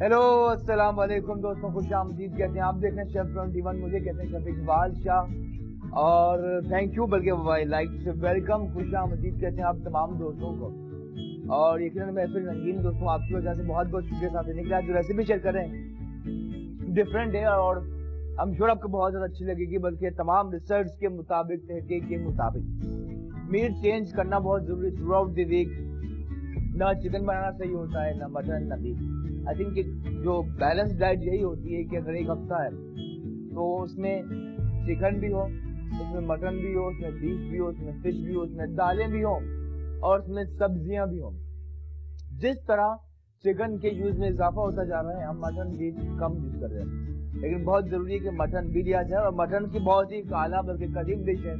Hello अस्सलाम वालेकुम दोस्तों, खुश आमदीद कहते हैं। आप देख रहे हैं शेफ 21, मुझे कहते हैं शेफ इकबाल शाह और थैंक यू बल्कि लाइक से वेलकम, खुश आमदीद कहते हैं आप तमाम दोस्तों को। और यकीनन महफिल रंगीन दोस्तों आपकी वजह से बहुत बहुत शुक्रिया साथ देने के लिए। आज जो रेसिपी शेयर कर रहे हैं डिफरेंट है और आई एम श्योर आपको बहुत ज़्यादा अच्छी लगेगी, बल्कि तमाम रिसर्च के मुताबिक, तहकीक के मुताबिक मीट चेंज करना बहुत ज़रूरी थ्रू आउट द वीक। ना चिकन बनाना सही होता है, ना मटन, ना बीफ। आई थिंक जो बैलेंस डाइट यही होती है कि अगर एक हफ्ता है तो उसमें चिकन भी हो, उसमें मटन भी हो, उसमें बीफ भी हो, उसमें फिश भी हो, उसमें दालें भी हो और उसमें सब्जियां भी हो। जिस तरह चिकन के यूज में इजाफा होता जा रहा है, हम मटन बीफ कम यूज कर रहे हैं, लेकिन बहुत जरूरी है कि मटन भी लिया जाए। और मटन की बहुत ही काला बल्कि कदीम डिश है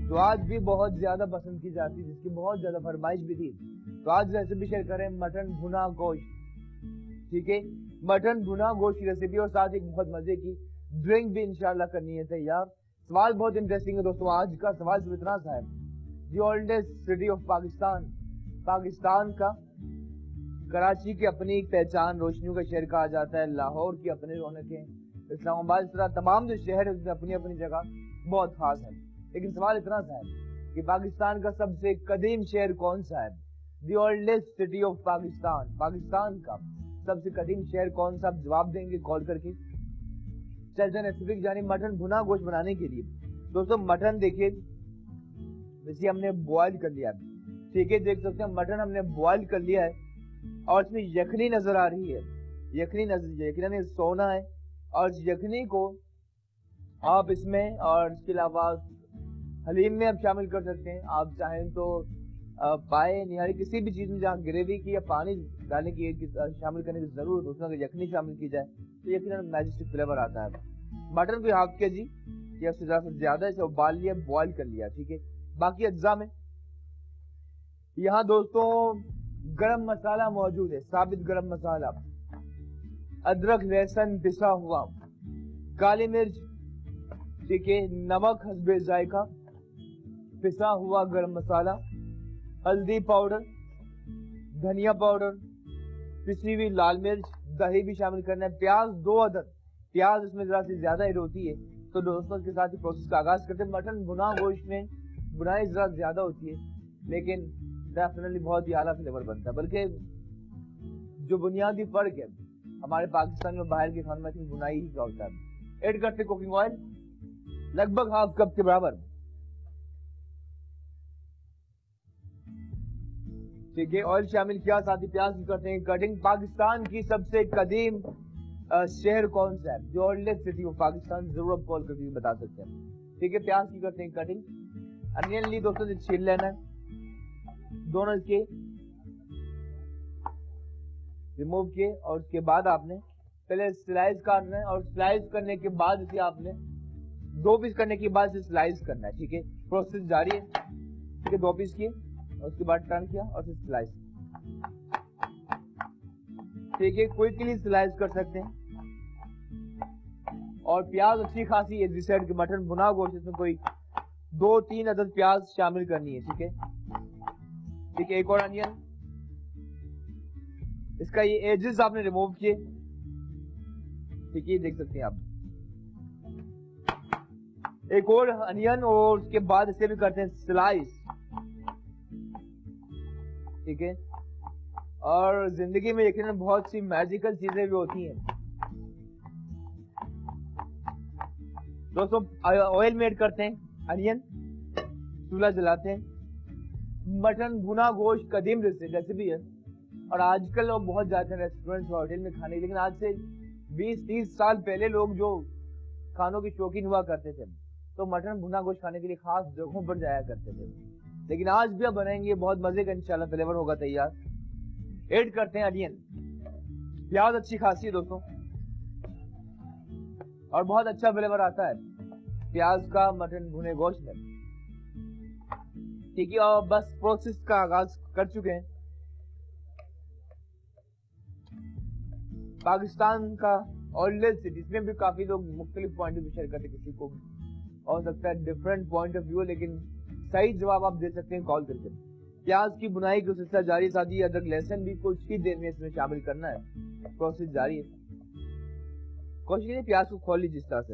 जो आज भी बहुत ज्यादा पसंद की जाती है, जिसकी बहुत ज्यादा फरमाइश भी थी। तो आज रेसिपी शेयर करें मटन भुना गोश्त। ठीक है, मटन भुना गोश्त की रेसिपी और साथ एक बहुत मजे की ड्रिंक भी इंशाल्लाह करनी है तैयार। सवाल बहुत इंटरेस्टिंग है दोस्तों। आज का सवाल सिर्फ इतना सा है, the oldest city of Pakistan, Pakistan का कराची की अपनी एक पहचान, रोशनियों का शहर कहा जाता है, लाहौर की अपने रौनकें, इस्लामाबाद, इस तरह तमाम जो शहर है उसमें अपनी अपनी जगह बहुत खास है। लेकिन सवाल इतना सा है कि पाकिस्तान का सबसे कदीम शहर कौन सा है? The oldest city of Pakistan, Pakistan का सबसे कदीम शहर कौन सा? आप जवाब देंगे कॉल करके। चलते रेसिपी जानी मटन भुना गोश्त बनाने के लिए। दोस्तों मटन देखिए, वैसे हमने बॉयल कर लिया है। ठीक है, देख सकते हैं मटन हमने बॉयल कर लिया है और इसमें यखनी नजर आ रही है। यखनी नजर, यकीनन सोना है। और यखनी को आप इसमें और इसके अलावा हलीम में आप शामिल कर सकते हैं। आप चाहें तो पाए निहारी किसी भी चीज में जहाँ ग्रेवी की या पानी डालने की शामिल करने की जरूरत हो, उसमें अगर यखनी शामिल की जाए तो यकीनन मैजिस्टिक फ्लेवर आता है। मटन को हाफ के जी या उससे ज्यादा इसे उबाल लिया, बॉयल कर लिया। ठीक है, बाकी अज्जा में यहाँ दोस्तों गरम मसाला मौजूद है, साबित गरम मसाला, अदरक लहसुन पिसा हुआ, काली मिर्च, ठीक है, नमक हस्बे जायका, पिसा हुआ गरम मसाला, हल्दी पाउडर, धनिया पाउडर, पिसी हुई लाल मिर्च, दही भी शामिल करना है, प्याज 2 अदद। प्याज इसमें जरा सी ज्यादा एड होती है, तो दोस्तों के साथ ही प्रोसेस का आगाज करते हैं। मटन भुना गोश्त में बुनाई जरा ज्यादा होती है, लेकिन डेफिनेटली बहुत ही आला फ्लेवर बनता है। बल्कि जो बुनियादी फर्क है हमारे पाकिस्तान में बाहर के खानों में बुनाई ही का होता है। एड करते कुकिंग ऑयल लगभग हाफ कप के बराबर। ठीक है, ऑयल शामिल किया, साथ ही प्याज की करते हैं कटिंग। पाकिस्तान की सबसे कदीम शहर कौन सा है? जो ओल्डेस्ट सिटी ऑफ पाकिस्तान, जरूर आप कॉल करके बता सकते हैं। ठीक है, प्याज की करते हैं कटिंग। अनियन ली दोस्तों से छील लेना है, दोनों इसके रिमूव किए और उसके बाद आपने पहले स्लाइस काटना है और स्लाइस करने के बाद इसे आपने 2 पीस करने के बाद इसे स्लाइस करना है। ठीक है, प्रोसेस जारी है। ठीक है, 2 पीस किए और उसके बाद टर्न किया और फिर स्लाइस। ठीक है, क्विकली स्लाइस कर सकते हैं। और प्याज अच्छी खासी है, साइड के मटन भुना गोश्त, इसमें कोई 2-3 अदद प्याज शामिल करनी है। ठीक है, ठीक है, एक और अनियन, इसका ये एजेस आपने रिमूव किए। ठीक है, देख सकते हैं आप। एक और अनियन और उसके बाद इसे भी करते हैं स्लाइस। ठीक है, और जिंदगी में यकीनन बहुत सी मैजिकल चीजें भी होती हैं दोस्तों। ऑयल में ऐड करते हैं अनियन, चूल्हा जलाते हैं। मटन भुना गोश्त कदीम रेसिपी है और आजकल लोग बहुत जाते हैं रेस्टोरेंट और होटल में खाने, लेकिन आज से 20-30 साल पहले लोग जो खानों के शौकीन हुआ करते थे तो मटन भुना गोश्त खाने के लिए खास जगहों पर जाया करते थे। लेकिन आज भी अब बनाएंगे, बहुत मजे का इंशाल्लाह फ्लेवर होगा तैयार। ऐड करते हैं अनियन, प्याज अच्छी खासी है दोस्तों और बहुत अच्छा फ्लेवर आता है प्याज का मटन भुने गोश्त में। ठीक है, और बस प्रोसेस का आगाज कर चुके हैं। पाकिस्तान का ओल्डेस्ट सिटी, इसमें भी काफी लोग मुख्तलिफ पॉइंट ऑफ व्यू शेयर करते हैं, किसी को हो सकता है डिफरेंट पॉइंट ऑफ व्यू, लेकिन सही जवाब आप दे सकते हैं कॉल करके। प्याज की बुनाई का सिलसिला जारी, साथ ही अदरक लहसुन भी कुछ ही देर में इसमें शामिल करना है। प्रोसेस जारी है। कोशिश कीजिए प्याज को खोल लीजिए इस तरह से,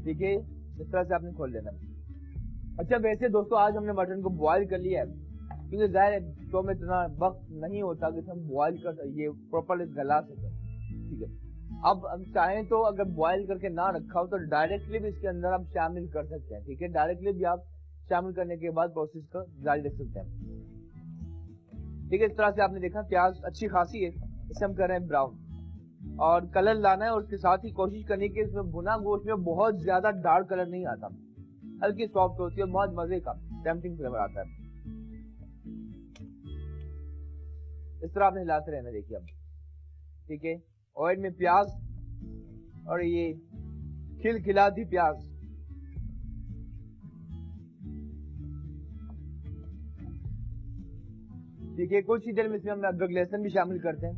ठीक है, इस तरह से आपने खोल लेना। अच्छा वैसे दोस्तों आज हमने मटन को बॉईल कर लिया है, क्योंकि जाहिर है शो में इतना वक्त नहीं होता कि हम बॉईल कर ये प्रॉपर गला सके, ठीक है। अब हम चाहें तो अगर बॉईल करके ना रखा हो तो डायरेक्टली भी इसके अंदर आप शामिल कर सकते हैं, ठीक है। डायरेक्टली भी आप शामिल करने के बाद प्रोसेस को जारी रख सकते हैं, ठीक है। इस तरह से आपने देखा प्याज अच्छी खासी है, इसे हम कर रहे हैं ब्राउन, और कलर लाना है, और उसके साथ ही कोशिश करनी कि इसमें भुना गोश्त में बहुत ज्यादा डार्क कलर नहीं आता, हल्की सॉफ्ट होती है, बहुत मजे का टेम्पटिंग फ्लेवर आता है। इस तरह आपने हिलाते रहना, देखिए अब, ठीक है। ऑयल में प्याज और ये खिलखिलाती प्याज, ठीक है। कुछ ही देर में इसमें हम अदरक लहसुन भी शामिल करते हैं,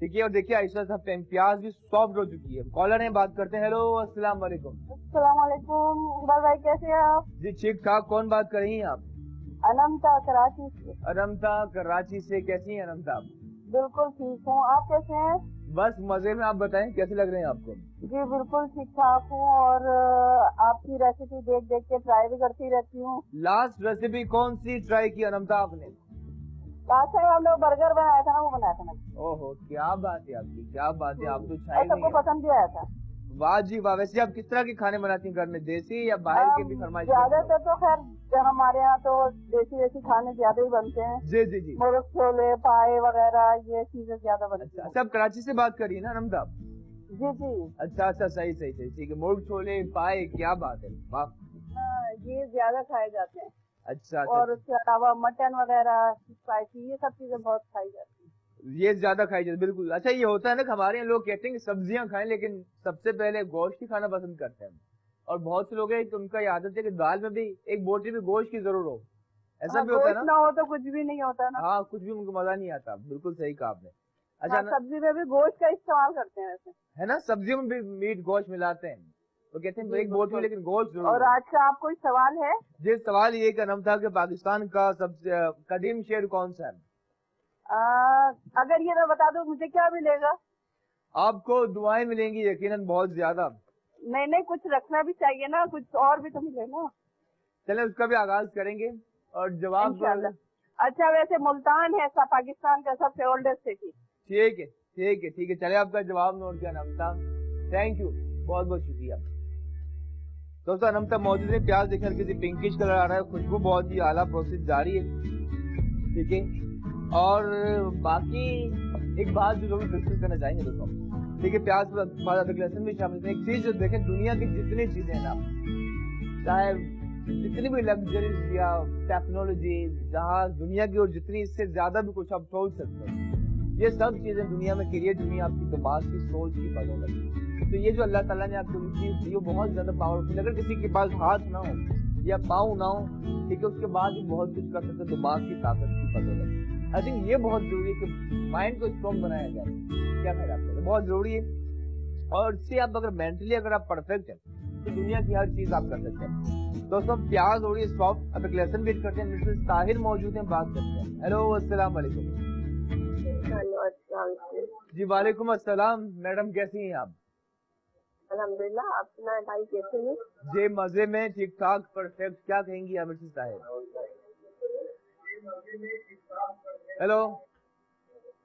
ठीक है। और देखिए ऐसा सा प्याज भी सॉफ्ट हो चुकी है। कॉलर है, बात करते हैं। हेलो अस्सलाम वालेकुम। अस्सलाम वालेकुम इकबाल भाई, कैसे हैं आप? जी ठीक ठाक। कौन बात कर रही हैं आप? अनंता कराची से। अनंता कराची से, कैसी हैं अनंता आप? बिल्कुल ठीक हूँ, आप कैसे हैं? बस मजे में। आप बताएं कैसे लग रहे हैं आपको? जी बिल्कुल ठीक ठाक हूँ, और आपकी रेसिपी देख देख के ट्राई भी करती रहती हूँ। लास्ट रेसिपी कौन सी ट्राई की अनंता आपने? लास्ट टाइम हम लोग बर्गर बनाया था ना, वो बनाया था मैंने। ओहो क्या बात है आपकी, क्या बात है। आप तो और सबको पसंद भी आया था। वाह जी वाह। वैसे आप किस तरह के खाने बनाती हैं घर में, देसी या बाहर के भी फरमाइश? ज्यादातर तो खैर हमारे यहाँ तो देसी खाने ज्यादा ही बनते हैं। जी जी जी। मुर्ग छोले, पाए वगैरह ये चीजें ज्यादा बनती हैं। अच्छा आप कराची से बात करिए ना अनंता? जी जी। अच्छा अच्छा, सही सही सही, ठीक है। मुर्ग छोले पाए, क्या बात है, वाह। ये ज्यादा खाए जाते हैं। अच्छा, और उसके अलावा मटन वगैरह, स्पाइसी, ये सब चीजें बहुत खाई जाती हैं। ये ज्यादा खाई जाती है, बिल्कुल। अच्छा ये होता है ना, हमारे यहाँ लोग कहते हैं कि सब्जियां खाएं, लेकिन सबसे पहले गोश्त ही खाना पसंद करते हैं। और बहुत से लोग हैं कि उनका ये आदत है कि दाल में भी एक बोटी में गोश्त की जरूर हो, ऐसा भी होता है ना हो तो कुछ भी नहीं होता ना। हाँ, कुछ भी उनको मजा नहीं आता, बिल्कुल सही कहा आपने। अच्छा सब्जी में भी गोश्त का इस्तेमाल करते हैं वैसे, है ना, सब्जियों में भी मीट गोश्त मिलाते हैं, तो कहते हैं एक बोटी में लेकिन गोश्त जरूर। और आज का आपको सवाल है? जी सवाल ये का नाम था कि पाकिस्तान का सबसे कदीम शहर कौन सा है? अगर ये मैं बता दूं मुझे क्या मिलेगा? आपको दुआएं मिलेंगी यकीनन बहुत ज्यादा। नहीं, कुछ रखना भी चाहिए ना, कुछ और भी तो मिले ना। चले उसका भी आगाज करेंगे और जवाब। अच्छा वैसे मुल्तान है पाकिस्तान का सबसे ओल्डेस्ट सिटी। ठीक है ठीक है ठीक है, चले आपका जवाब नोट किया अनंता, थैंक यू, बहुत बहुत शुक्रिया। दोस्तों अनंता मौजूद है। प्याज देखकर किसी पिंकिश कलर आ रहा है, खुशबू बहुत ही आला, प्रोसेस जारी है, ठीक है। और बाकी एक बात जो जरूर डिस्कस करना चाहेंगे दोस्तों, ठीक है, प्याज के बाद अदरक लहसुन भी शामिल है। एक चीज जो देखें, दुनिया की जितनी चीजें हैं ना, चाहे जितनी भी लग्जरीज या टेक्नोलॉजी, जहाँ दुनिया की और जितनी इससे ज्यादा भी कुछ आप सोच सकते हैं, ये सब चीजें दुनिया में क्रिएट हुई आपकी दिमाग की सोच की बदौलत। तो ये जो अल्लाह ताला ने आपको चीज दी वो बहुत ज्यादा पावरफुल। अगर किसी के पास हाथ ना हो या पाँव ना हो, ठीक है, उसके बाद भी बहुत कुछ कर सकते दिमाग की ताकत की बदौलत। आई थिंक ये बहुत जरूरी है कि माइंड को स्ट्रॉन्ग बनाया जाए। क्या कहना आपको? बहुत जरूरी है। और इससे आप अगर मेंटली अगर आप परफेक्ट है तो दुनिया की हर चीज आप कर सकते हैं। दोस्तों प्याज हो रही है सॉफ्ट, अदरक लहसुन वेट करते हैं। मिसेस ताहिर मौजूद हैं, बात करते हैं। हेलो अस्सलाम वालेकुम। जी वालेकुम अस्सलाम। मैडम कैसी हैं आप? अल्हम्दुलिल्लाह, आप सुनाए भाई कैसे हैं? जी मजे में, ठीक ठाक, परफेक्ट। क्या कहेंगी आप मिसेस ताहिर? हेलो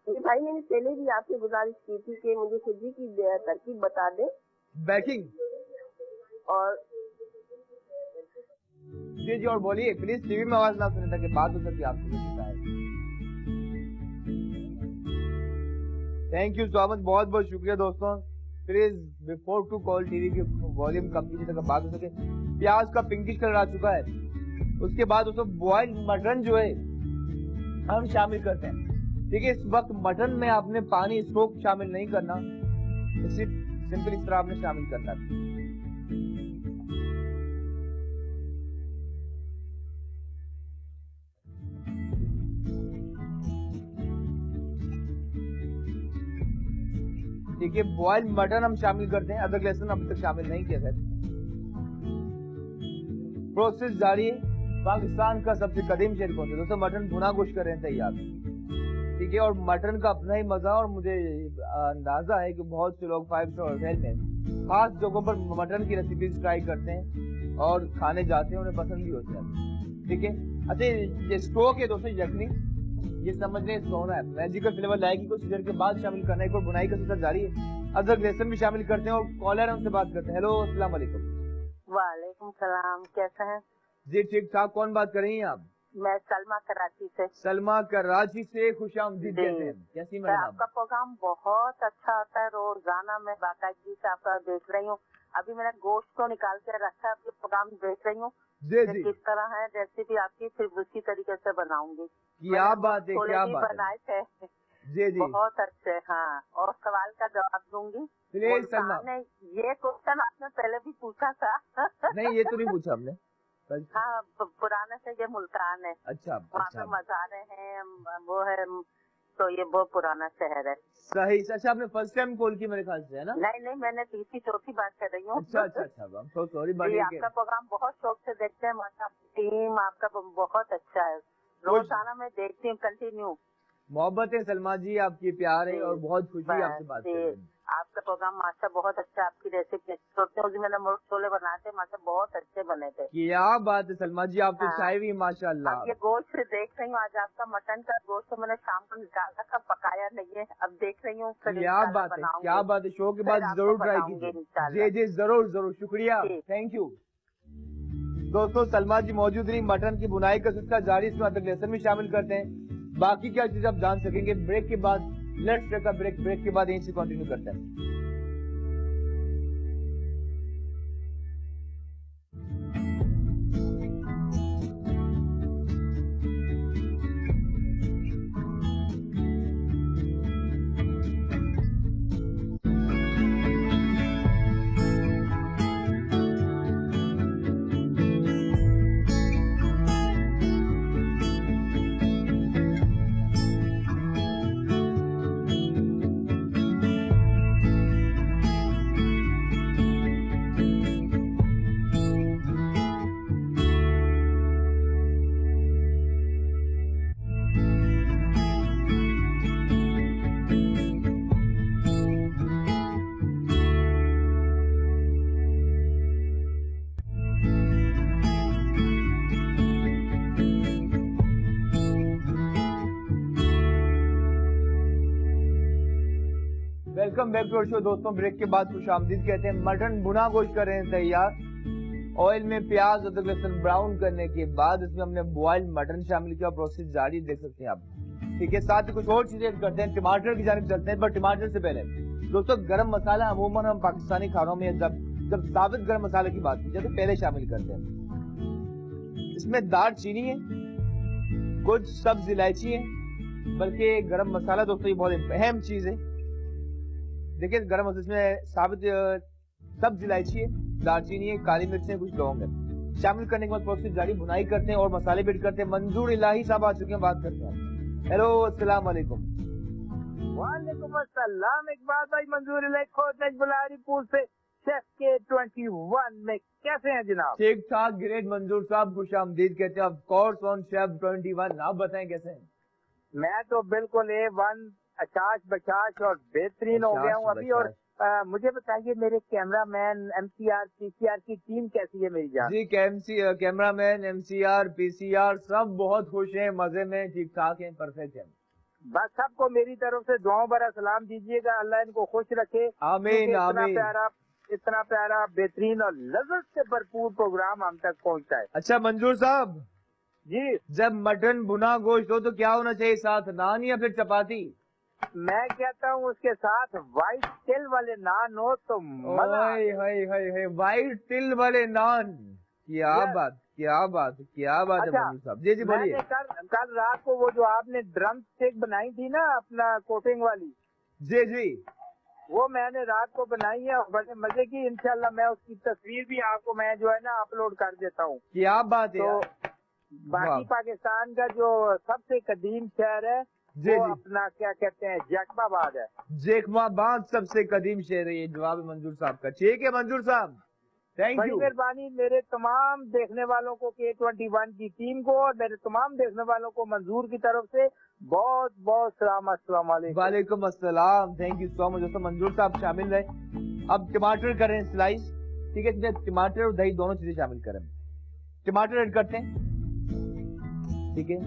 भाई, मैंने पहले भी आपसे गुजारिश की थी कि मुझे सब्जी की तरकीब बता दें। बेकिंग? और जी जी, और बोलिए प्लीज, टीवी में आवाज ना सुने ताकि बात हो सके आपसे Mrs Tahir. Thank you so much, बहुत बहुत शुक्रिया दोस्तों। Please before to call TV की वॉल्यूम कम कीजिए ताकि बात हो सके। प्याज का पिंकिश कलर आ चुका है। उसके बाद दोस्तों बॉइल्ड मटन जो है हम शामिल करते हैं, ठीक है। इस वक्त मटन में आपने पानी स्टोक शामिल नहीं करना, सिर्फ सिंपल इस तरह आपने शामिल करना है। ठीक है, बॉइल्ड मटन हम शामिल करते हैं। अदरक लहसुन अभी तक शामिल नहीं किया है। प्रोसेस जारी है। पाकिस्तान का सबसे कदीम शेर कौन सा दोस्तों? मटन भुना गोश्त कर रहे हैं तैयार, ठीक है। और मटन का अपना ही मजा, और मुझे अंदाजा है कि बहुत से लोग 5 स्टार होटल में खास जगहों पर मटन की रेसिपीज ट्राई करते हैं और खाने जाते हैं, उन्हें पसंद भी होते हैं, ठीक है। अच्छा, ये स्टोक है दोस्तों, यखनी, ये समझने सोना है, मैजिकल फ्लेवर लाएगी कुछ देर के बाद शामिल करना है। एक और बुनाई का सिलसिला जारी है, अदरक लहसुन भी शामिल करते हैं और कॉलर है, उनसे बात करते हैं। हेलो, अस्सलाम वालेकुम। वालेकुम सलाम, कैसा है? जी ठीक ठाक। कौन बात कर रही हैं आप? मैं सलमा कराची से। सलमा कराची से, खुशामदीद कहते हैं। कैसी मैडम आप? आपका प्रोग्राम बहुत अच्छा होता है, रोजाना मैं बाकायदगी से आपका देख रही हूँ। अभी मैंने गोश्त को निकाल के रखा है, आपके प्रोग्राम देख रही हूँ जी जी। किस तरह है रेसिपी आपकी, फिर उसी तरीके से बनाऊंगी। क्या बात है, क्या बात बनाए थे जी जी, बहुत अच्छे। हाँ, और सवाल का जवाब दूंगी। प्लीज सलमा। ये क्वेश्चन आपने पहले भी पूछा था। नहीं, ये तो नहीं पूछा हमने। हाँ, पुराने से ये मुल्तान है। अच्छा वहाँ पे मज़ारे हैं, वो है, तो ये बहुत पुराना शहर है। सही। अच्छा, आपने फर्स्ट टाइम कॉल की मेरे ख्याल से, है ना? नहीं, मैंने तीसरी चौथी बात कर रही हूँ। अच्छा, सो सॉरी। आपका प्रोग्राम बहुत शौक से देखते हैं, माशा टीम आपका बहुत अच्छा है, रोजाना मैं देखती हूँ कंटिन्यू। मोहब्बत है सलमा जी, आपकी प्यार है और बहुत खुशी आपसे बात करने में। आपका प्रोग्राम माशा बहुत अच्छा, आपकी रेसिपी सोचते हैं, मैंने मुर्ग छोले बनाए थे, माशा बहुत अच्छे बने थे। क्या बात है सलमा जी, आप तो चाय भी माशाल्लाह। अब ये गोश्त देख रही हूँ, आज आपका मटन का गोश्त तो मैंने शाम को निकाला था, पकाया नहीं है, अब देख रही हूँ। क्या बात है, क्या बात है। शो के बाद जरूर ट्राई कीजिए। जी जी, जरूर जरूर, शुक्रिया, थैंक यू। दोस्तों, सलमा जी मौजूद रही। मटन की बुनाई का सिलसिला जारी, इसमें अदरक लहसुन भी शामिल करते हैं। बाकी क्या चीज आप जान सकेंगे ब्रेक के बाद। Let's take a break, break के बाद यहीं से कंटिन्यू करते हैं। वेलकम बैक टू शो दोस्तों। ब्रेक के बाद खुशामदीद कहते हैं। मटन भुना गोश्त कर रहे हैं तैयार। ऑयल में प्याज अदरक लहसुन ब्राउन करने के बाद इसमें हमने बॉइल्ड मटन शामिल किया। प्रोसेस जारी देख सकते हैं आप, ठीक है। साथ ही कुछ और चीजें करते हैं, टमाटर की जानिब चलते हैं। पर टमाटर से पहले दोस्तों, गरम मसाला अमूमन हम पाकिस्तानी खानों में जब साबित गरम मसाले की बात की जाए तो पहले शामिल करते हैं। इसमें दालचीनी है, कुछ सब्ज इलायची है, बल्कि गरम मसाला दोस्तों ये बहुत अहम चीज है। देखिए, गरम मसाले में साबित सब्ज इलायची है, दालचीनी है, काली मिर्च है, कुछ लौंग है। शामिल करने के बाद प्रोसेस जारी, बुनाई करते हैं और मसाले बीट करते हैं। मंजूर इलाही साहब आ चुके हैं, बात करते हैं। हेलो, अस्सलाम वालेकुम। वालेकुम अस्सलाम इकबाल भाई, मंजूर इलाही खोज बुलारीपुर से शेफ के 21 में कैसे हैं जनाब? ठीक ठाक, ग्रेट मंजूर साहब, खुशामदीद कहते हैं। Of course on chef 21। आप बताएं कैसे हैं? मैं तो बिल्कुल A1 अचाश बचाश और बेहतरीन हो गया हूँ अभी। और मुझे बताइए, मेरे कैमरामैन MCR PCR की टीम कैसी है मेरी जान? जी, कैमरामैन MCR PCR सब बहुत खुश हैं, मजे में, ठीक ठाक हैं, परफेक्ट हैं। बस सबको मेरी तरफ से दुआओं भरा सलाम दीजिएगा, अल्लाह इनको खुश रखे। आमीन आमीन। इतना प्यारा बेहतरीन और लज्जत से भरपूर प्रोग्राम हम तक पहुँचता है। अच्छा मंजूर साहब जी, जब मटन भुना गोश्त हो तो क्या होना चाहिए साथ, नान या फिर चपाती? मैं कहता हूँ उसके साथ व्हाइट तिल वाले नान हो तो मजा। व्हाइट तिल वाले नान, क्या बात, क्या बात, क्या बात है मंजूर साहब। जी जी बोलिए। कल रात को वो जो आपने ड्रम स्टिक बनाई थी ना अपना कोटिंग वाली, जी जी, वो मैंने रात को बनाई है और बड़े मजे की। इंशाल्लाह मैं उसकी तस्वीर भी आपको मैं जो है ना अपलोड कर देता हूँ। क्या बात है। तो बाकी पाकिस्तान का जो सबसे कदीम शहर है वो अपना क्या कहते हैं जैकबाबाद है। जैकबाबाद सबसे कदीम शहर है, ये जवाब है मंजूर साहब का। ठीक है मंजूर साहब, थैंक बड़ी यू। मेहरबानी मेरे तमाम देखने वालों को, K21 की टीम को और मेरे तमाम देखने वालों को मंजूर की तरफ से बहुत बहुत सलाम। अस्सलाम वालेकुम। वालेकुम अस्सलाम। थैंक यू सो मच दोस्तों। मंजूर साहब शामिल रहे। अब टमाटर करें स्लाइस, ठीक है, इसमें टमाटर और दही दोनों चीजें शामिल करें। टमाटर ऐड करते हैं, ठीक है।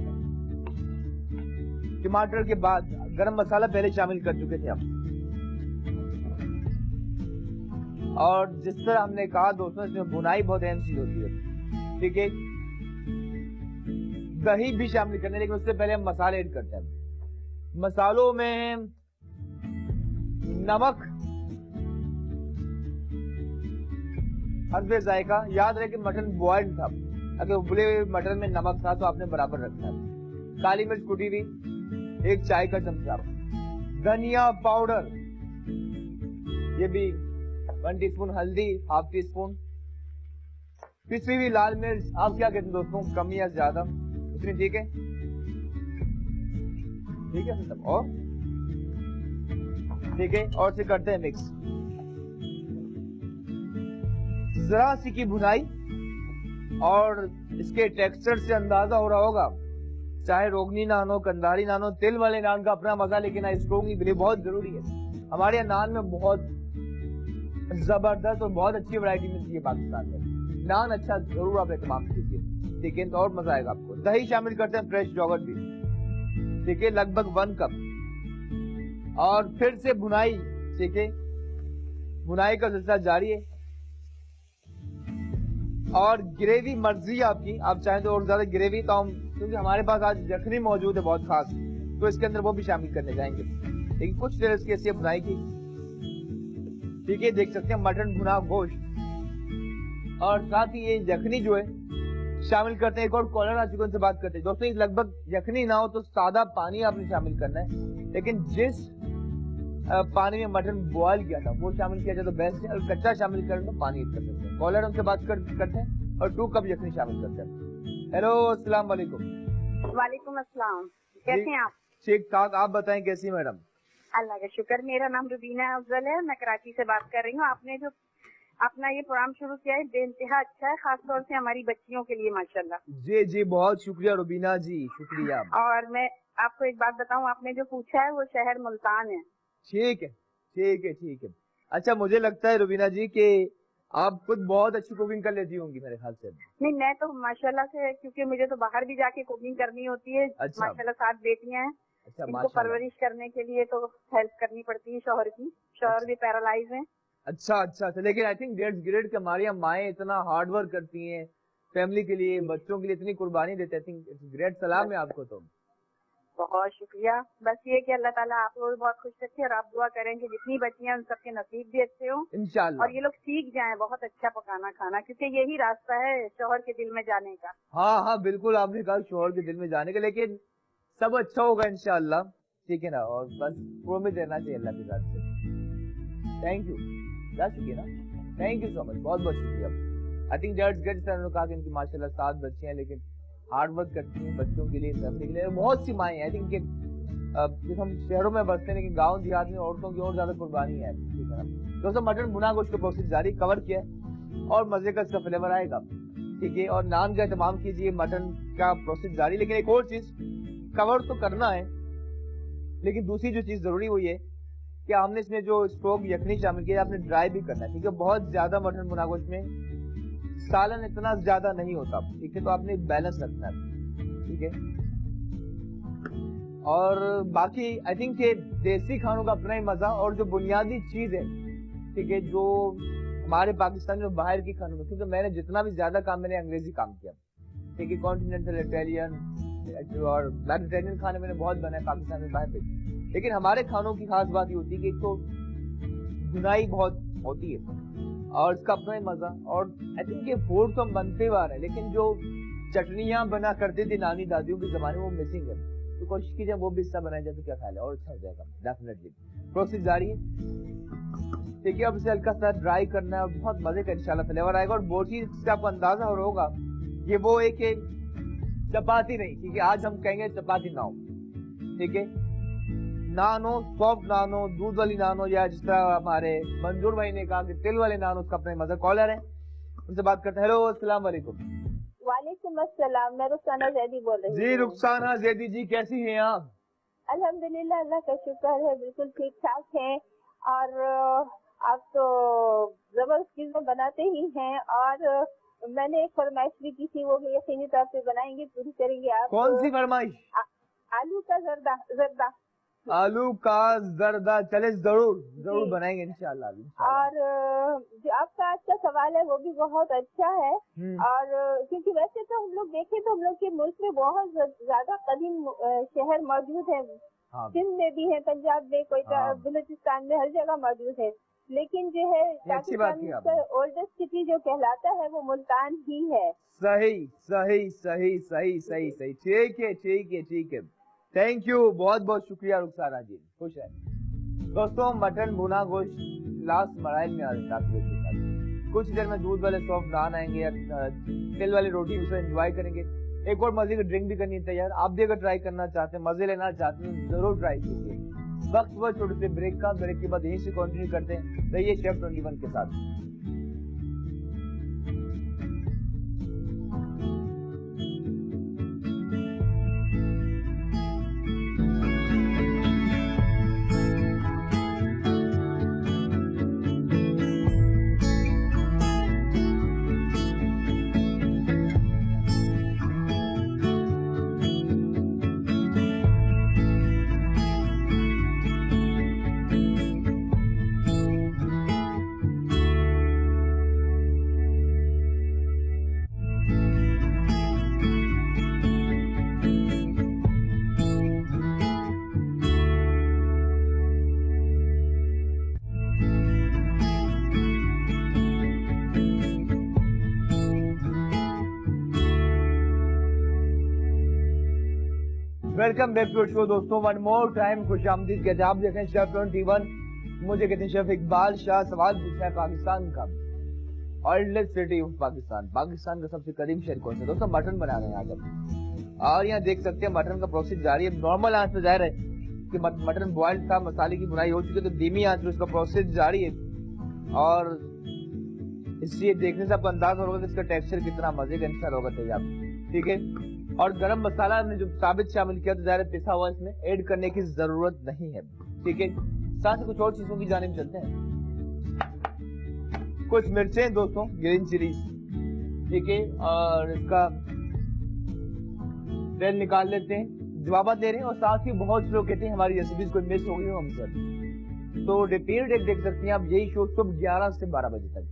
टमाटर के बाद गरम मसाला पहले शामिल कर चुके थे हम। और जिस तरह हमने कहा दोस्तों, इसमें बुनाई बहुत अहम चीज होती है, ठीक है। दही भी शामिल करने, लेकिन उससे पहले हम मसाले ऐड करते हैं। मसालों में नमक, हल्के जायका। याद रहे कि मटन बॉइल्ड था, अगर उबले हुए मटन में नमक था तो आपने बराबर रखना है। काली मिर्च कुटी हुई 1 चाय का चमचा। धनिया पाउडर, ये भी 1 टीस्पून। हल्दी ½ टीस्पून। पिसी हुई लाल मिर्च, आप क्या कहते हैं दोस्तों, कम या ज्यादा, इतनी ठीक है, ठीक है मतलब। और ठीक है, और से करते हैं मिक्स। जरा सी की भुनाई, और इसके टेक्सचर से अंदाजा हो रहा होगा, चाहे रोगनी नान हो, कंधारी नान हो, तिल वाले नान का अपना मजा, लेकिन स्ट्रोंगली बिली बहुत जरूरी है। हमारे यहाँ नान में बहुत जबरदस्त और बहुत अच्छी वैरायटी मिलती है पाकिस्तान में। नान अच्छा जरूर आप एहतमाम कीजिए, ठीक है, तो और मजा आएगा आपको। दही शामिल करते हैं, फ्रेश योगर्ट भी, ठीक है, लगभग 1 कप। और फिर से भुनाई, ठीक है, भुनाई का सिलसिला जारी है। और ग्रेवी मर्जी आपकी, आप चाहें तो और ज्यादा ग्रेवी, तो हम, क्योंकि हमारे पास आज यखनी मौजूद है बहुत खास, तो इसके अंदर वो भी शामिल करने जाएंगे। लेकिन कुछ देर इसकी ऐसी भुनाई की, ठीक है, देख सकते हैं मटन भुना गोश्त, और साथ ही ये यखनी जो है शामिल करते हैं। एक और कॉलर आ चुके, उनसे बात करते हैं। दोस्तों लगभग यखनी ना हो तो सादा पानी आपने शामिल करना है, लेकिन जिस पानी में मटन बॉयल किया था वो शामिल किया जाए तो बेस्ट है, और कच्चा शामिल करें तो पानी ऐड कर सकते हैं। कॉलर उनसे बात करते हैं और 2 कप यखनी शामिल करते हैं। हेलो, अस्सलाम वालेकुम। वालेकुम अस्सलाम, कैसे हैं आप? ठीक ठाक, आप बताएं कैसी मैडम? अल्लाह का शुक्र। मेरा नाम रुबीना अफजल है, मैं कराची से बात कर रही हूँ। आपने जो अपना ये प्रोग्राम शुरू किया है बेइंतहा अच्छा है, खासतौर से हमारी बच्चियों के लिए माशाल्लाह। जी जी, बहुत शुक्रिया रुबीना जी, शुक्रिया। और मैं आपको एक बात बताऊं, आपने जो पूछा है वो शहर मुल्तान है। ठीक है, ठीक है, ठीक है। अच्छा, मुझे लगता है रुबीना जी कि आप खुद बहुत अच्छी कुकिंग कर लेती होंगी मेरे ख्याल से। नहीं, मैं तो माशाल्लाह से, क्योंकि मुझे तो बाहर भी जाके कुकिंग करनी होती है। अच्छा। माशाल्लाह 7 बेटियां हैं, अच्छा, इनको माशाल्लाह। परवरिश करने के लिए तो हेल्प करनी पड़ती है शौहर की। शौहर भी पैरालाइज हैं। अच्छा अच्छा अच्छा, लेकिन आई थिंक दैट्स ग्रेट कि हमारी माएँ इतना हार्ड वर्क करती हैं फैमिली के लिए, बच्चों के लिए इतनी कुर्बानी देते हैं। आई थिंक इट्स ग्रेट, सलाम है आपको। तो बहुत शुक्रिया। बस ये कि अल्लाह ताला आप लोग बहुत खुश रखे, और आप दुआ करें कि जितनी बच्चियां उन सबके नसीब भी अच्छे हों, इंशाल्लाह। और ये लोग सीख जाएं बहुत अच्छा पकाना खाना, क्योंकि यही रास्ता है शौहर के दिल में जाने का। हाँ हाँ बिल्कुल, आपने कहा शोहर के दिल में जाने का, लेकिन सब अच्छा होगा इंशाल्लाह, ठीक है ना। और बस उम्मीद देना चाहिए अल्लाह के साथ से। थैंक यू, जा चुकी है ना, थैंक यू सो मच, बहुत बहुत शुक्रिया। I think that's great. Sir ने कहा कि इनकी माशाल्लाह 7 बच्चे हैं, लेकिन हार्ड वर्क करती हैं बच्चों के लिए, फैमिली के लिए। बहुत सी माएँ, आई थिंक जब हम शहरों में बसते हैं, लेकिन गाँव देहात में औरतों की और ज्यादा कुर्बानी है, ठीक है ना। दोस्तों मटन भुना गोश्त का प्रोसेस जारी कवर किया है, और मजे का इसका फ्लेवर आएगा, ठीक है। और नान का एहतमाम कीजिए, मटन का प्रोसेस जारी। लेकिन एक और चीज कवर तो करना है, लेकिन दूसरी जो चीज जरूरी हुई है कि हमने इसमें जो स्टोक यखनी शामिल किया, आपने ड्राई भी करना है, ठीक है। बहुत ज्यादा मटन भुना गोश्त में सालन इतना ज्यादा नहीं होता, ठीक है, तो आपने बैलेंस रखना है, ठीक है। और बाकी आई थिंक के देसी खानों का अपना ही मजा, और जो बुनियादी चीज है, ठीक है, जो हमारे पाकिस्तान में बाहर की खानों में, क्योंकि मैंने जितना भी ज्यादा काम, मैंने अंग्रेजी काम किया, ठीक है, कॉन्टिनेंटल, इटालियन और मेडिटेरियन खाने मैंने बहुत बनाए पाकिस्तान में बाहर पे। लेकिन हमारे खानों की खास बात ये होती है कि एक तो बुनाई बहुत होती है, और इसका अपना ही मजा। और आई थिंक ये फूड तो हम बनते हुए आ रहे हैं, लेकिन जो चटनियां बना करते थे नानी दादियों के जमाने में, वो मिसिंग है। तो कोशिश कीजिए वो भी हिस्सा बनाया जाए तो क्या ख्याल है, और अच्छा हो जाएगा डेफिनेटली। प्रोसेस जारी है, ठीक है। अब इसे हल्का सा ड्राई करना है, बहुत मजे का इंशाल्लाह फ्लेवर आएगा। और वो चीज से आपको अंदाजा हो रहा होगा, ये वो एक चपाती नहीं, ठीक है। आज हम कहेंगे चपाती ना हो, ठीक है, नान हो, सॉफ्ट नान हो, दूध वाली नान हो, या जिस तरह हमारे मंजूर भाई ने कहा कि तिल वाले नान, उसका अपना मजा। कॉलर है, उनसे बात करते हैं। हेलो, अस्सलाम वालेकुम। वालेकुम अस्सलाम, मैं रुखसाना जैदी बोल रही हूँ। जी रुखसाना जैदी जी, कैसी हैं आप? अल्हम्दुलिल्लाह, अल्लाह का शुक्र है, बिल्कुल ठीक ठाक हैं। और आप तो जबरदस्त चीजें बनाते ही हैं, और मैंने एक फरमाइश भी की थी, वो भी यकीनी तौर पे बनाएंगे, पूरी करेंगे आप। कौन सी फरमाइश? आलू का जर्दा आलू का जर्दा, चले जरूर बनाएंगे इंशाल्लाह। और जो आपका आज का सवाल है वो भी बहुत अच्छा है। और क्योंकि वैसे तो हम लोग देखें तो हम लोग के मुल्क में बहुत ज्यादा कदीम शहर मौजूद है। हाँ। सिंध में भी है, पंजाब में, कोयटा, बलूचिस्तान में, हर जगह मौजूद है। लेकिन जो है पाकिस्तान का ओल्डेस्ट सिटी जो कहलाता है वो मुल्तान ही है। सही सही सही सही सही सही, ठीक है ठीक है ठीक है। थैंक यू, बहुत बहुत शुक्रिया रुखसाना जी, खुश है। दोस्तों, मटन भुना गोश्त लास्ट मराइल में आ रहा है। कुछ देर में दूध वाले सॉफ्ट नान आएंगे या तेल वाली रोटी, उसे एंजॉय करेंगे। एक और मजे की ड्रिंक भी करनी है तैयार। आप भी अगर ट्राई करना चाहते हैं, मजे लेना चाहते हैं, जरूर ट्राई कीजिए। वक्त हुआ छोटे से ब्रेक का, ब्रेक के बाद यहीं से कंटिन्यू करते हैं। रहिए शेफ 21 के साथ। वेलकम बैक टू शो दोस्तों, वन मोर टाइम खुशामदीद कहते हैं। आप देखें शेफ 21, मुझे कहते हैं शेफ इकबाल शाह। सवाल पूछा है पाकिस्तान का, oldest city of Pakistan, Pakistan का सबसे करीम शहर कौन सा? दोस्तों, मटन बना रहे हैं यहाँ पर, और यहाँ देख सकते हैं मटन का प्रोसेस जारी है। नॉर्मल आंच पे जाहिर है कि मटन बॉइल्ड था, मसाले की बुनाई हो चुकी है, तो धीमी आंच पे उसका प्रोसेस जारी है। और इसलिए देखने से आपको अंदाजा होगा कि इसका टेक्सचर कितना मजे का इंसान होगा तैयार, ठीक है। और गरम मसाला ने जो साबित शामिल किया, तो ज़ाहिर पिसा हुआ इसमें ऐड करने की जरूरत नहीं है, ठीक है। साथ ही कुछ और चीजों की जानिब चलते हैं। कुछ मिर्चें दोस्तों, ग्रीन चिलीज, ठीक है, और इसका तेल निकाल लेते हैं, जवाब दे रहे हैं। और साथ ही बहुत से लोग कहते हैं हमारी रेसिपीज कोई मिस हो गई हो हमसे, तो रिपीट एक देख सकते हैं आप। यही शो सुबह 11 से 12 बजे तक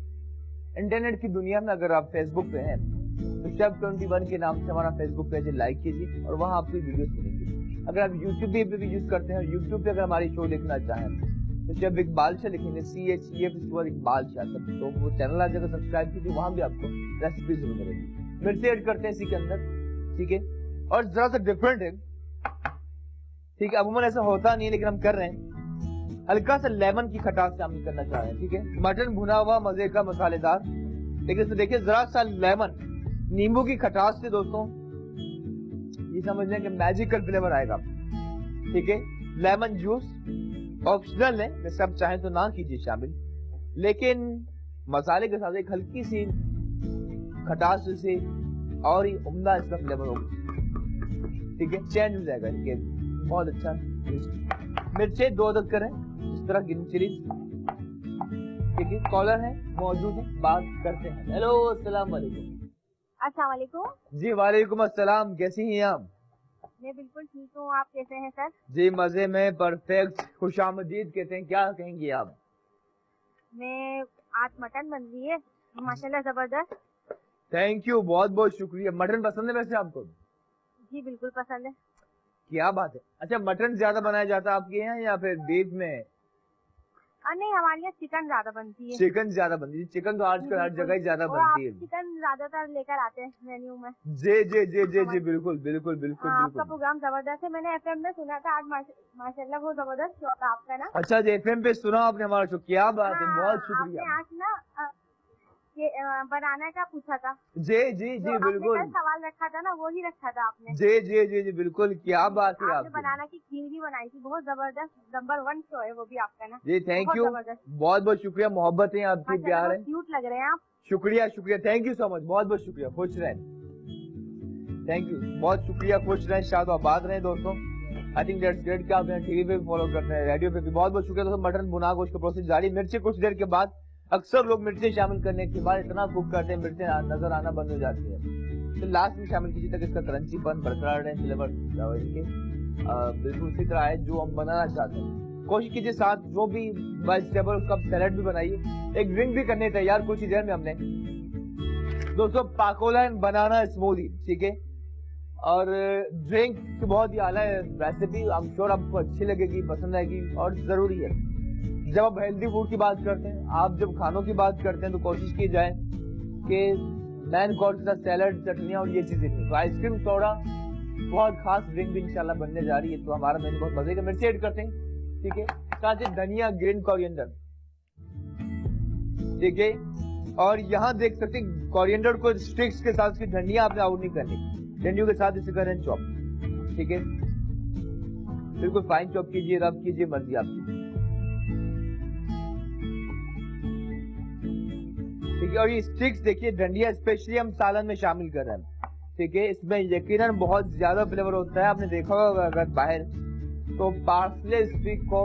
इंटरनेट की दुनिया में। अगर आप फेसबुक पे हैं तो शेफ 21 के नाम से हमारा फेसबुक पेज लाइक कीजिए, और वहां आपको वीडियोस मिलेंगे। अगर आप यूट्यूब भी यूज करते हैं, यूट्यूब पे अगर हमारी शो देखना चाहें तो शेफ इकबाल शाह लिखेंगे, CHEF इकबाल शाह, तो वो चैनल आ जाएगा, सब्सक्राइब कीजिए, वहां भी आपको रेसिपी जरूर मिलेगी। मिर्ची ऐड करते हैं इसी के अंदर, ठीक है, और जरा सा डिफरेंट है, ठीक है। अमूमन ऐसा होता नहीं है, लेकिन हम कर रहे हैं। हल्का सा लेमन की खटास शामिल करना चाह रहे हैं, ठीक है। मटन भुना हुआ मजे का मसालेदार, लेकिन इसमें देखिए जरा सा लेमन, नींबू की खटास से दोस्तों ये समझ लें कि मैजिकल फ्लेवर आएगा, ठीक है। लेमन जूस ऑप्शनल है, वैसे आप चाहें तो ना कीजिए शामिल, लेकिन मसाले के साथ एक हल्की सी खटास से और ही उम्दा इसका फ्लेवर होगा, ठीक है, चेंज हो जाएगा इनके, बहुत अच्छा। मिर्चे 2 अदद करें, इस तरह ग्रीन चिलीज, ठीक है। कॉलर है मौजूद है, बात करते हैं। हेलो, अस्सलाम वालेकुम। अस्सलाम वालेकुम। जी वालेकुम अस्सलाम, कैसी हैं आप? मैं बिल्कुल ठीक हूँ, आप कैसे हैं सर? जी मजे में, परफेक्ट, खुशामदीद कहते हैं, क्या कहेंगी आप? मैं आज मटन बन रही है, माशाल्लाह जबरदस्त। थैंक यू, बहुत बहुत शुक्रिया। मटन पसंद है वैसे आपको? जी बिल्कुल पसंद है। क्या बात है। अच्छा, मटन ज्यादा बनाया जाता है आपके यहाँ या फिर बीफ में? नहीं, हमारे यहाँ चिकन ज्यादा बनती है। चिकन ज्यादा बनती है, चिकन तो आजकल हर जगह ही ज्यादा बनती है। चिकन ज्यादातर लेकर आते हैं मेन्यू में। जी जी जी जी जी, बिल्कुल बिल्कुल बिल्कुल। आपका प्रोग्राम जबरदस्त है, मैंने FM में सुना था आज, माशाल्लाह वो जबरदस्त शो था आपका ना। अच्छा जी, FM पे सुना आपने हमारा शो, क्या बात है, बहुत शुक्रिया। आपने आज ना ये बनाना का पूछा था। जी जी जी बिल्कुल, सवाल रखा था ना, वो ही रखा था आपने। जी जी जी जी बिल्कुल, क्या बात है। आपने बनाना की खीर भी बनाई थी, बहुत जबरदस्त, नंबर 1 शो है वो भी आपका ना। जी थैंक यू, बहुत बहुत शुक्रिया, मोहब्बत है आपकी, प्यार है। क्यूट लग रहे हैं आप। शुक्रिया शुक्रिया, थैंक यू सो मच, बहुत बहुत शुक्रिया, खुश रहें, थैंक यू, बहुत शुक्रिया, खुश रहें, शाद आबाद रहें दोस्तों। आई थिंक दैट्स ग्रेट कि आप टीवी पे भी फॉलो करते हैं, रेडियो पे भी, बहुत बहुत शुक्रिया दोस्तों। मटन भुना गोश्त का प्रोसेस जारी, मिर्ची कुछ देर के बाद, अक्सर लोग मिर्ची शामिल करने के बाद इतना कुक करते हैं मिर्ची नजर आना बंद हो जाती है, तो लास्ट में शामिल कीजिए ताकि इसका क्रंचीपन बरकरार रहे, फ्लेवर बिल्कुल उसी तरह है जो हम बनाना चाहते हैं। कोशिश कीजिए साथ जो भी वेजिटेबल का सैलेड भी बनाइए, एक ड्रिंक भी करने तैयार कुछ ही देर में हमने दोस्तों, पाकोला एंड बनाना स्मूदी, ठीक है, और ड्रिंक की बहुत ही आला रेसिपी, आई एम श्योर आपको अच्छी लगेगी, पसंद आएगी, और जरूरी है जब आप हेल्दी फूड की बात करते हैं, आप जब खानों की बात करते हैं तो कोशिश की जाए कि मैन कोर्स का सैलड, चटनियाँ और ये चीजें नहीं, तो आइसक्रीम सोडा बहुत खास ड्रिंक भी इंशाल्लाह बनने जा रही है, तो हमारा मेन्यू बहुत मजे का। मिर्ची ऐड करते हैं, ठीक है, साथ ही धनिया, ग्रीन कोरिएंडर, ठीक है, और यहाँ देख सकते हैं कोरिएंडर को स्टिक्स के साथ, उसकी डंडियां आपने आउट नहीं करनी, डंडियों के साथ इसे करें चॉप, ठीक है, बिल्कुल फाइन चॉप कीजिए, रब कीजिए, मर्जी आपकी, ठीक है। और ये स्टिक्स देखिए, डंडिया स्पेशली हम सालन में शामिल कर रहे हैं, ठीक है, इसमें यकीनन बहुत ज्यादा फ्लेवर होता है, आपने देखा होगा अगर बाहर तो पार्सले स्टिक को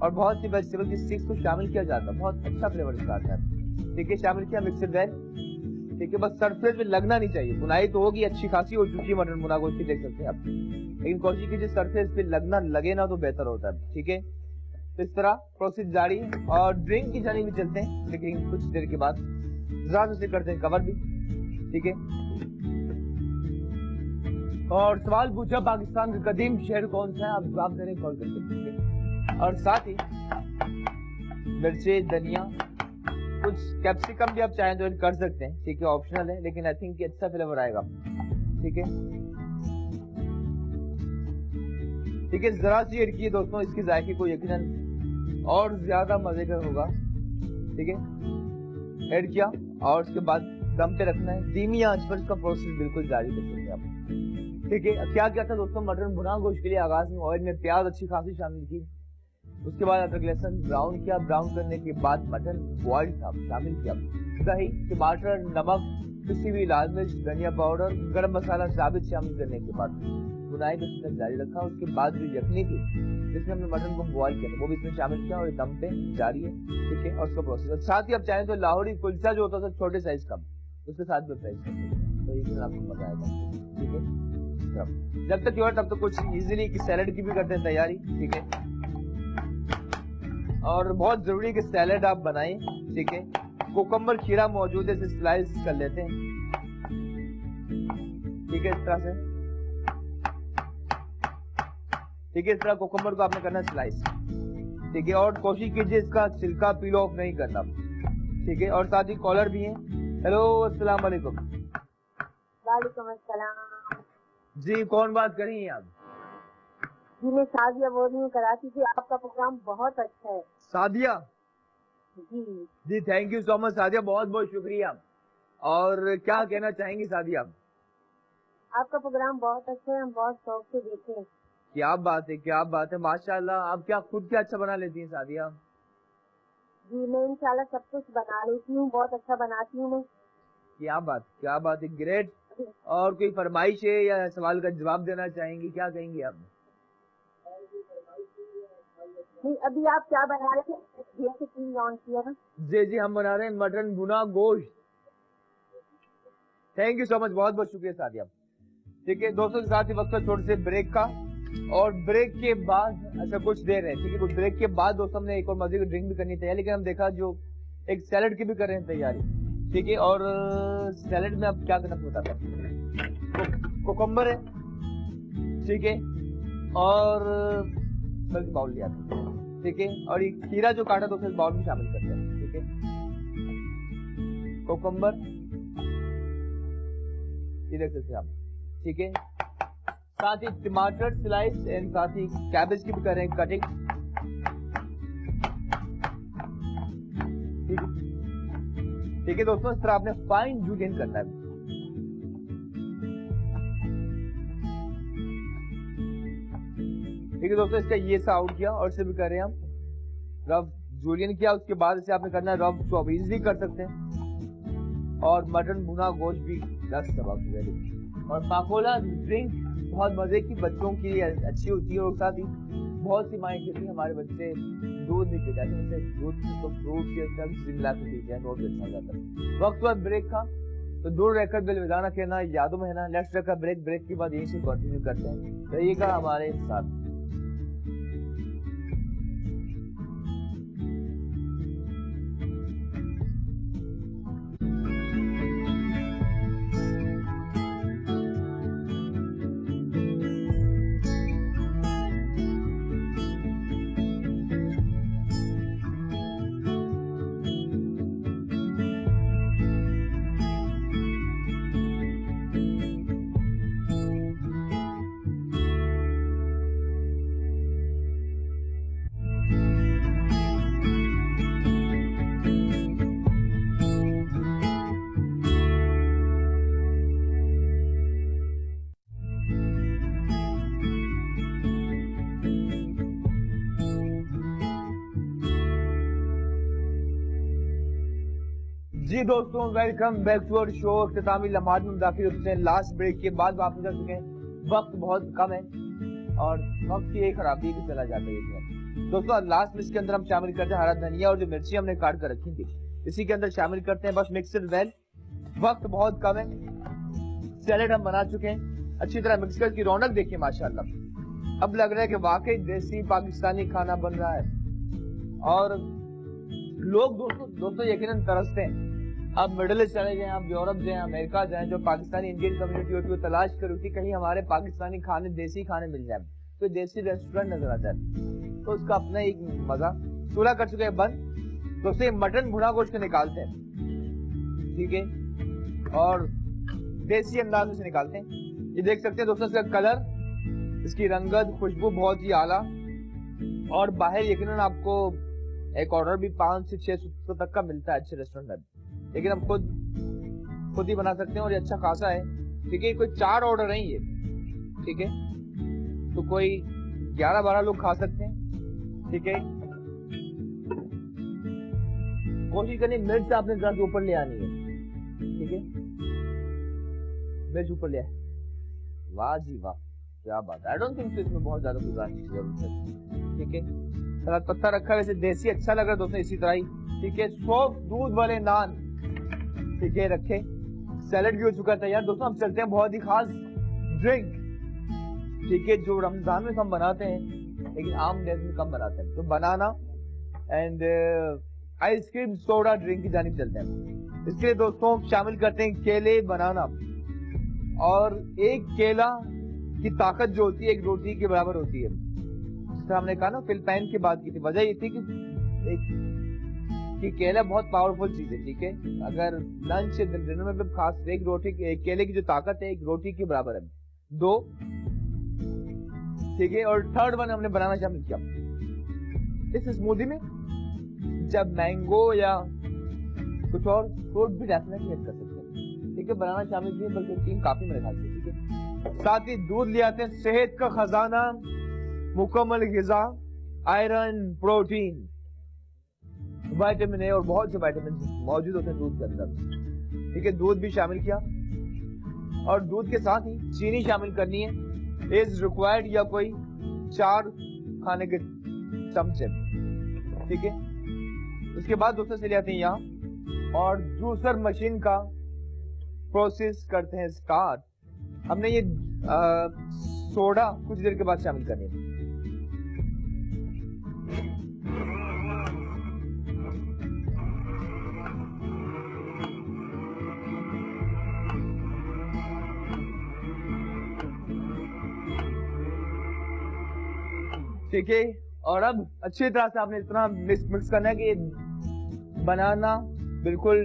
और बहुत सी वेजिटेबल की स्टिक्स को शामिल किया जाता है, बहुत अच्छा फ्लेवर इसका आता है, ठीक है, शामिल किया मिक्सड वेज, ठीक है, बस सरफेस पे लगना नहीं चाहिए, बुनाई तो होगी, अच्छी खासी हो चुकी है मटन भुना गोश्त की, देख सकते हैं आप, लेकिन कोशिश कीजिए सरफेस पे लगना लगे ना तो बेहतर होता है, ठीक है। तो इस तरह प्रोसेस जारी है, और ड्रिंक की जानी भी चलते हैं, लेकिन कुछ देर के बाद जरा से करते हैं कवर भी, ठीक है। और सवाल पूछा पाकिस्तान का कदीम शहर कौन सा है, आप जवाब दे रहे हैं कॉल करके, ठीक है। और साथ ही मिर्ची, धनिया, कुछ कैप्सिकम भी आप चाहें तो ऐड कर सकते हैं, ठीक है, ऑप्शनल है, लेकिन आई थिंक अच्छा फ्लेवर आएगा, ठीक है, ठीक है, जरा सी ऐड किए दोस्तों, इसकी जायके को यकीनन और ज्यादा मजे का होगा, ठीक है, ऐड किया, और उसके बाद दम पे रखना है, धीमी आंच पर इसका प्रोसेस बिल्कुल जारी रखेंगे आप, ठीक है। क्या क्या था दोस्तों, मटन भुना गोश्त के लिए आगाज में ऑयल में प्याज अच्छी खासी शामिल की, उसके बाद अदरक लहसुन ब्राउन किया, ब्राउन करने के बाद मटन बॉइल्ड था शामिल किया, दही, टमाटर, नमक, पिसी हुई लाल मिर्च, धनिया पाउडर, गरम मसाला साबित शामिल करने के बाद बुनाई को जारी रखा, उसके बाद जो यखनी थी जिसमें हमने मटन को बॉइल किया वो भी इसमें शामिल किया, और दम पे जारी है, ठीक है, और उसका प्रोसेस। साथ ही आप चाहें तो लाहौरी कुलचा जो होता था छोटे साइज का, उसके साथ भी फ्राई करते हैं, तो एक दिन आपको मजा आएगा, ठीक है। जब तक और तब तक कुछ इजीली की सैलेड की भी करते हैं तैयारी, ठीक है, और बहुत जरूरी कि सैलेड आप बनाएं, ठीक है, कुकम्बर खीरा मौजूद है, इसे स्लाइस कर लेते हैं, ठीक है, इस तरह से, ठीक है, इस तरह कुकम्बर को आपने करना स्लाइस, ठीक है, और कोशिश कीजिए इसका छिलका पील ऑफ नहीं करना, ठीक है, और साथ ही कॉलर भी है। हेलो, अस्सलाम वालेकुम। वालेकुम अस्सलाम जी, कौन बात कर रही हैं आप? जी, मैं सादिया बोल रही हूँ कराची से, आपका प्रोग्राम बहुत अच्छा है। सादिया जी जी, thank you so much Sadia, बहुत बहुत शुक्रिया। और क्या कहना चाहेंगी सादिया? आपका प्रोग्राम बहुत अच्छा है, हम बहुत शौक से देखे हैं। क्या बात है, क्या बात है, माशाल्लाह। आप क्या खुद क्या अच्छा बना लेती हैं सादिया? जी, मैं इंशाल्लाह सब कुछ बना लेती हूँ, बहुत अच्छा बनाती हूँ मैं। क्या बात है, ग्रेट। और कोई फरमाइश है या सवाल का जवाब देना चाहेंगी, क्या कहेंगी आप? नहीं, अभी आप क्या बना रहे थे? ऑन किया ना? जी, हम बना रहे हैं मटन भुना गोश्त। थैंक यू सो मच, बहुत बहुत शुक्रिया सादिया। ठीक है दोस्तों, के साथ ही वक्त छोटे से ब्रेक का, और ब्रेक के बाद अच्छा कुछ देर है, ठीक है, कुछ ब्रेक के बाद दोस्तों हमने एक और मजे की ड्रिंक भी करनी चाहिए, लेकिन हम देखा जो एक सैलेड की भी कर रहे हैं तैयारी, ठीक है। और सैलेड में अब क्या करना बताता है, कोकम्बर है, ठीक है, और बल्कि बाउल लिया था, ठीक है, और ये खीरा जो काटा तो बाउल में शामिल करते हैं, ठीक है, कोकम्बर ये देख सकते हैं आप, ठीक है, साथ ही टमाटर स्लाइस एंड साथ ही कैबेज की भी कर रहे हैं कटिंग, ठीक है दोस्तों, इस तरह आपने फाइन जूलियन करना है। ठीक है दोस्तों, इसका ये सा आउट किया और इसे भी कर रहे हैं हम रफ जूलियन किया, उसके बाद इसे आपने करना है रफ चॉप, इजीली कर सकते हैं, और मटन भुना गोश्त भी 10 तबाक वेरी। और पाकोला ड्रिंक बहुत मजे की, बच्चों की अच्छी होती है और साथ ही बहुत सी माएँ कहती हैं हमारे बच्चे दूध नहीं पीते, जैसे दूध तो फ्रूट के साथ मिला के पीते हैं, बहुत अच्छा जाता है। वक्त पर ब्रेक का, तो दूर रहकर बेलविदा ना कहना, यादों में है ना। Let's take a break, break के बाद यहीं से कंटिन्यू करते हैं, रहिएगा हमारे साथ। जी दोस्तों, welcome back to our show. इख्तितामी लम्हात में दाखिल हो चुके हैं। लास्ट ब्रेक के बाद वापस आ चुके हैं। वक्त बहुत कम है और वक्त की एक खराबी की चला जाता है दोस्तों। लास्ट में इसके अंदर हम शामिल करते हैं हरा धनिया और जो मिर्ची हमने काट कर रखी थी, इसी के अंदर शामिल करते हैं। बस मिक्सड वेल, वक्त बहुत कम है। सैलेड हम बना चुके हैं, अच्छी तरह मिक्स कर की रौनक देखिए माशाल्लाह। अब लग रहा है कि वाकई देसी पाकिस्तानी खाना बन रहा है और लोग दोस्तों यकीनन तरसते हैं। आप मिडिल ईस्ट चले जाएं, आप यूरोप जाएं, अमेरिका जाएं, जो पाकिस्तानी इंडियन कम्युनिटी होती है वो तलाश कर होती कहीं हमारे पाकिस्तानी खाने, देसी खाने मिल जाए, तो देसी रेस्टोरेंट नजर आता है, तो उसका अपना एक मजा। चूल्हा कर चुके हैं बंद दोस्तों। ये मटन भुना गोश्त को निकालते हैं, ठीक है, और देसी अंदाज से निकालते हैं। ये देख सकते हैं दोस्तों, इसका कलर, इसकी रंगत, खुशबू बहुत ही आला। और बाहर यकीनन आपको एक ऑर्डर भी 500 से 600 तक का मिलता है अच्छे रेस्टोरेंट में, लेकिन हम खुद ही बना सकते हैं और ये अच्छा खासा है, ठीक है। कोई 4 ऑर्डर है ये, ठीक है, तो कोई 11-12 लोग खा सकते हैं, ठीक है। कोशिश करनी मिर्च आपने जरा ऊपर ले आनी है, ठीक है, मिर्च ऊपर ले आए। वाह जी वाह, क्या बात है। आई डोंट थिंक इसमें बहुत ज्यादा गुजारिश की जरूरत है, ठीक है। सलाद पत्ता रखा है, वैसे देसी अच्छा लग रहा है दोस्तों, इसी तरह ही, ठीक है। सॉफ्ट दूध वाले नान, ठीक है, रखे। सैलेड भी हो चुका है तैयार दोस्तों। हम चलते हैं बहुत ही खास ड्रिंक, ठीक है, जो रमजान में हम बनाते हैं लेकिन आम डेज में कम बनाते हैं, तो बनाना एंड आइसक्रीम सोडा ड्रिंक की जानिब चलते हैं। इसके लिए दोस्तों शामिल करते हैं केले, बनाना, और एक केला की ताकत जो होती है एक रोटी के बराबर होती है। हमने कहा ना, फिलिपाइन की बात की थी, वजह ये थी कि केला बहुत पावरफुल चीज है, ठीक है। अगर लंच डिनर में भी खास, एक रोटी, एक केले की जो ताकत है एक रोटी के बराबर है, 2, ठीक है। और थर्ड वन हमने बनाना शामिल किया इस स्मूदी में। जब मैंगो या कुछ और फ्रूट भी डेफिनेटली ऐड कर सकते हैं, ठीक है, बनाना शामिल किया, बल्कि 3 काफी मेरे ख्याल से, ठीक है। साथ ही दूध ले आते हैं, सेहत का खजाना, मुकम्मल ग़िज़ा, आयरन, प्रोटीन, विटामिन ए और बहुत से विटामिन मौजूद होते हैं दूध के अंदर, ठीक है। दूध भी शामिल किया और दूध के साथ ही चीनी शामिल करनी है, इज रिक्वायर्ड, या कोई 4 खाने के चमचे, ठीक है। उसके बाद दोस्तों से ले आते हैं यहाँ और जूसर मशीन का प्रोसेस करते हैं स्टार्ट। हमने ये सोडा कुछ देर के बाद शामिल करनी है। ठीक है, और अब अच्छी तरह से आपने इतना मिक्स करना है कि बनाना बिल्कुल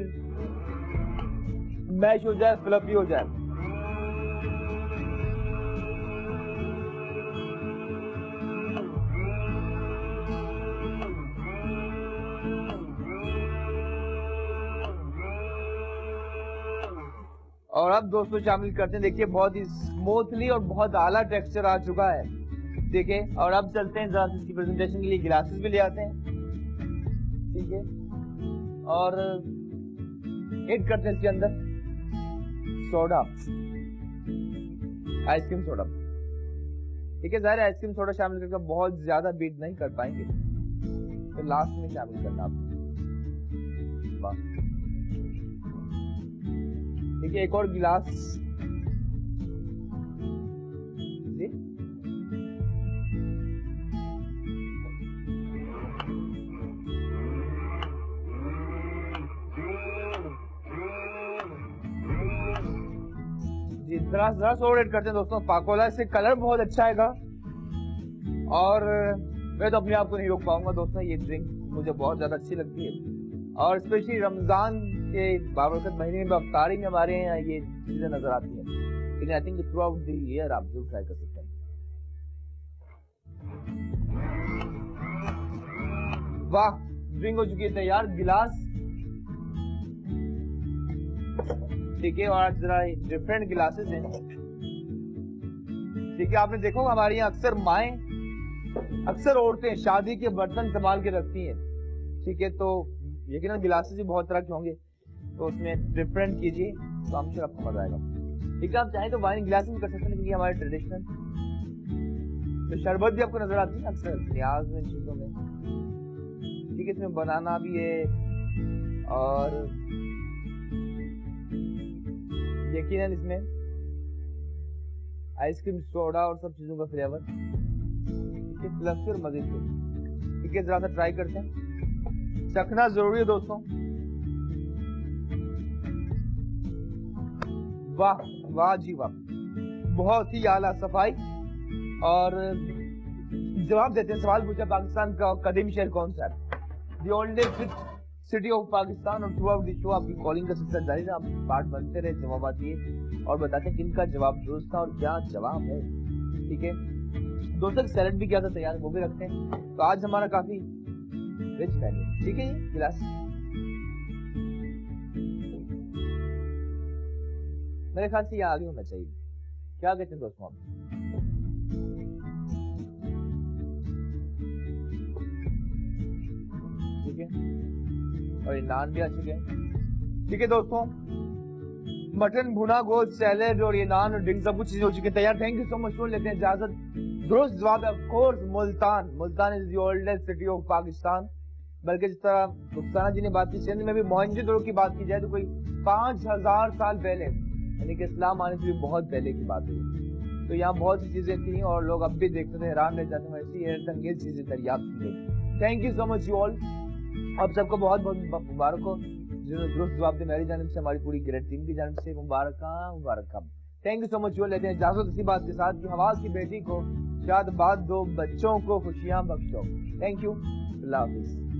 मैश हो जाए, फ्लफी हो जाए। और अब दोस्तों शामिल करते हैं, देखिए बहुत ही स्मूथली और बहुत आला टेक्सचर आ चुका है, ठीक है। और अब चलते हैं जरा इसकी प्रेजेंटेशन के लिए ग्लासेस भी ले आते हैं, ठीक है। और ऐड करते हैं इसके अंदर सोडा, आइसक्रीम सोडा। ठीक है, जाहिर है आइसक्रीम सोडा शामिल करके बहुत ज्यादा बीट नहीं कर पाएंगे, तो लास्ट में शामिल करना आपको। ठीक है, एक और गिलास जी। जी जरा और ऐड करते हैं दोस्तों पाकोला, इससे कलर बहुत अच्छा आएगा। और मैं तो अपने आप को नहीं रोक पाऊंगा दोस्तों, ये ड्रिंक मुझे बहुत ज्यादा अच्छी लगती है, और स्पेशली रमजान के बाबरकत महीने में अफ्तारी में हमारे यहाँ ये चीजें नजर आती हैं, लेकिन I think through out the year आप जरूर ट्राई कर सकते हैं। वाह, ड्रिंक हो चुकी है तैयार, गिलास। ठीक है, और जरा डिफरेंट गिलासेस हैं। ठीक है, आपने देखा होगा हमारे यहाँ अक्सर माएँ, अक्सर औरतें शादी के बर्तन संभाल के रखती हैं। ठीक है, तो यकीनन गिलासेस भी बहुत तरह के होंगे, तो उसमें डिफरेंट कीजिए तो हम श्योर आपको मजा आएगा। ठीक है, आप चाहें तो वाइन गिलास में कर सकते हैं, लेकिन ये हमारे ट्रेडिशनल। तो शरबत भी आपको नजर आती है अक्सर न्याज में, चीजों में। ठीक है, इसमें बनाना भी है और यकीनन इसमें आइसक्रीम सोडा और सब चीजों का फ्लेवर। ठीक है, फ्लफी और मजे के। ठीक है, जरा सा ट्राई करते हैं, चखना जरूरी है दोस्तों। वाह वाह जी वाह, बहुत ही आला सफाई। और जवाब देते हैं, सवाल पूछा पाकिस्तान का कदीम शहर कौन सा है? The oldest city of Pakistan. और थ्रू आउट द शो आपकी कॉलिंग का सिलसिला जारी रहा, आप पार्ट बनते रहे, जवाब आती है और बताते हैं किनका जवाब दुरुस्त था और क्या जवाब है। ठीक है दोस्तों, सैलेड भी किया था तैयार, वो भी रखते हैं। तो आज हमारा काफी रिच मेन्यू। ठीक है, ये गिलास मेरे ख्याल से ये आगे होना चाहिए। क्या कहते हैं दोस्तों आप? ठीक है, और ये नान भी आ चुके हैं। ठीक है दोस्तों, मटन भुना गोश्त सैलेड और ये नान और ड्रिंक सब कुछ चीजें हो चुकी है तैयार। Thank you so much. सुन लेते हैं इजाजत। दुरुस्त जवाब है of course Multan. Multan is the oldest city of Pakistan. बल्कि जिस तरह रुखसाना जी ने बात की, सिंध में भी मोहनजोदड़ो की बात की जाए तो कोई 5000 साल पहले, यानी कि इस्लाम आने से भी बहुत पहले की बात है। तो यहाँ बहुत सी चीजें थी और लोग अब भी देखते थे, हैरान रह जाते हैं, ऐसी हैरत अंगेज चीजें दरियाफ्त की गई। Thank you so much you all. आप सबको बहुत बहुत मुबारक हो जिन्होंने दुरुस्त जवाब दिया। मेरी जानब से, हमारी पूरी ग्रेट टीम की जानब से मुबारक। Thank you so much you all. लेते हैं इजाजत इसी बात के साथ कि हवास की बेटी को शाद बाद दो, बच्चों को खुशियां बख्शो। Thank you, Allah Hafiz.